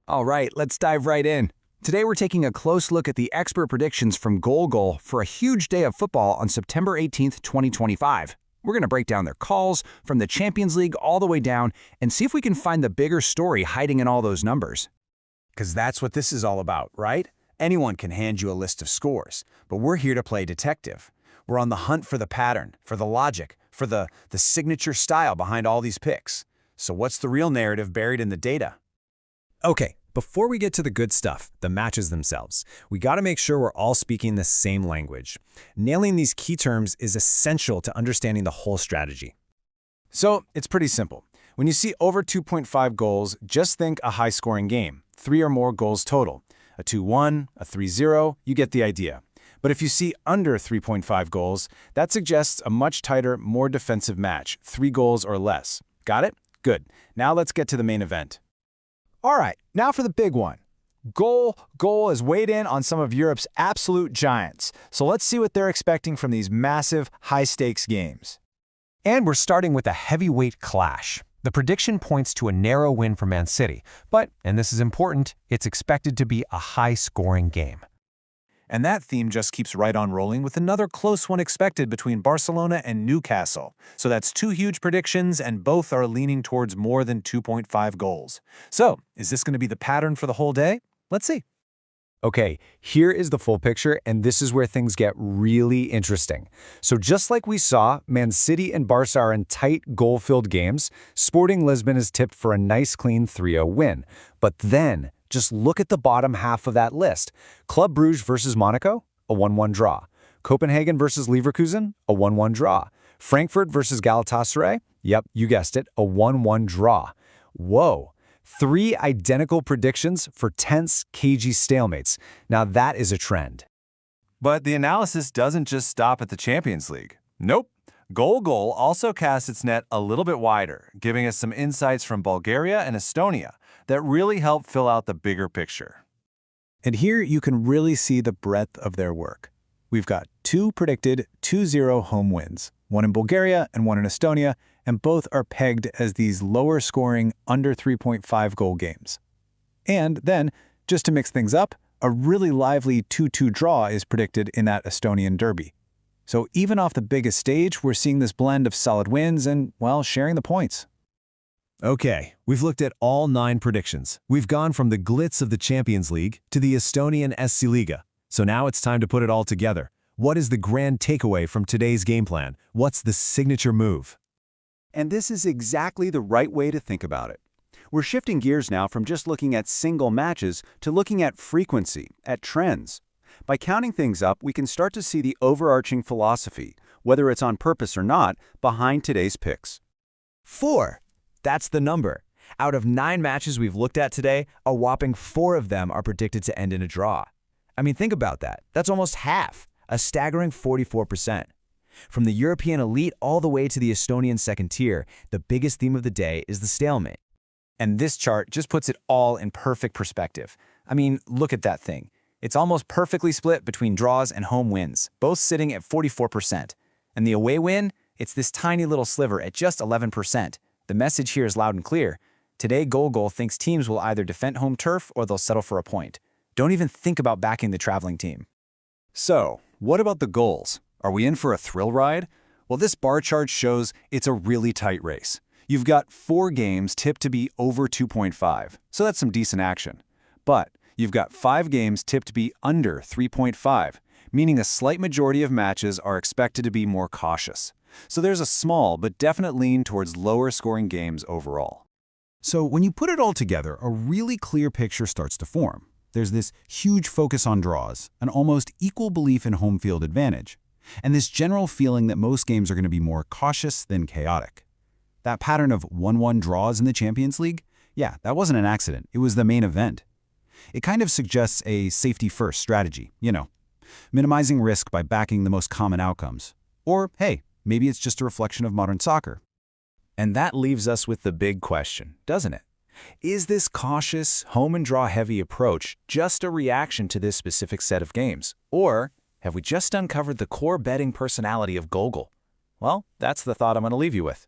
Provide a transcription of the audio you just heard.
All right, let's dive right in. Today we're taking a close look at the expert predictions from Goal for a huge day of football on September 18th, 2025. We're going to break down their calls from the Champions League all the way down and see if we can find the bigger story hiding in all those numbers. Because that's what this is all about, right? Anyone can hand you a list of scores, but we're here to play detective. We're on the hunt for the pattern, for the logic, for the signature style behind all these picks. So what's the real narrative buried in the data? Okay, before we get to the good stuff, the matches themselves, we got to make sure we're all speaking the same language. Nailing these key terms is essential to understanding the whole strategy. So it's pretty simple. When you see over 2.5 goals, just think a high-scoring game, 3 or more goals total. A 2-1, a 3-0, you get the idea. But if you see under 3.5 goals, that suggests a much tighter, more defensive match, 3 goals or less. Got it? Good. Now let's get to the main event. All right, now for the big one. Goal has weighed in on some of Europe's absolute giants. So let's see what they're expecting from these massive, high-stakes games. And we're starting with a heavyweight clash. The prediction points to a narrow win for Man City, but, and this is important, it's expected to be a high-scoring game. And that theme just keeps right on rolling with another close one expected between Barcelona and Newcastle. So that's 2 huge predictions, and both are leaning towards more than 2.5 goals. So, is this going to be the pattern for the whole day? Let's see. Okay, here is the full picture, and this is where things get really interesting. So just like we saw, Man City and Barca are in tight, goal-filled games. Sporting Lisbon is tipped for a nice, clean 3-0 win. But then, just look at the bottom half of that list. Club Brugge versus Monaco, a 1-1 draw. Copenhagen versus Leverkusen, a 1-1 draw. Frankfurt versus Galatasaray, yep, you guessed it, a 1-1 draw. Whoa, 3 identical predictions for tense, cagey stalemates. Now that is a trend. But the analysis doesn't just stop at the Champions League. Nope. Goal also casts its net a little bit wider, giving us some insights from Bulgaria and Estonia that really help fill out the bigger picture. And here you can really see the breadth of their work. We've got 2 predicted 2-0 home wins, one in Bulgaria and one in Estonia, and both are pegged as these lower-scoring, under 3.5 goal games. And then, just to mix things up, a really lively 2-2 draw is predicted in that Estonian derby. So even off the biggest stage, we're seeing this blend of solid wins and, well, sharing the points. Okay, we've looked at all 9 predictions. We've gone from the glitz of the Champions League to the Estonian Esiliiga. So now it's time to put it all together. What is the grand takeaway from today's game plan? What's the signature move? And this is exactly the right way to think about it. We're shifting gears now from just looking at single matches to looking at frequency, at trends. By counting things up, we can start to see the overarching philosophy, whether it's on purpose or not, behind today's picks. 4. That's the number. Out of 9 matches we've looked at today, a whopping 4 of them are predicted to end in a draw. I mean, think about that. That's almost half, a staggering 44%. From the European elite all the way to the Estonian second tier, the biggest theme of the day is the stalemate. And this chart just puts it all in perfect perspective. I mean, look at that thing. It's almost perfectly split between draws and home wins, both sitting at 44%. And the away win, it's this tiny little sliver at just 11%. The message here is loud and clear. Today, Goal thinks teams will either defend home turf or they'll settle for a point. Don't even think about backing the traveling team. So, what about the goals? Are we in for a thrill ride? Well, this bar chart shows it's a really tight race. You've got 4 games tipped to be over 2.5, so that's some decent action. But you've got 5 games tipped to be under 3.5, meaning a slight majority of matches are expected to be more cautious. So there's a small but definite lean towards lower-scoring games overall. So when you put it all together, a really clear picture starts to form. There's this huge focus on draws, an almost equal belief in home field advantage, and this general feeling that most games are going to be more cautious than chaotic. That pattern of 1-1 draws in the Champions League, yeah, that wasn't an accident. It was the main event. It kind of suggests a safety-first strategy, minimizing risk by backing the most common outcomes. Or, hey, maybe it's just a reflection of modern soccer. And that leaves us with the big question, doesn't it? Is this cautious, home-and-draw-heavy approach just a reaction to this specific set of games? Or have we just uncovered the core betting personality of Goal? Well, that's the thought I'm going to leave you with.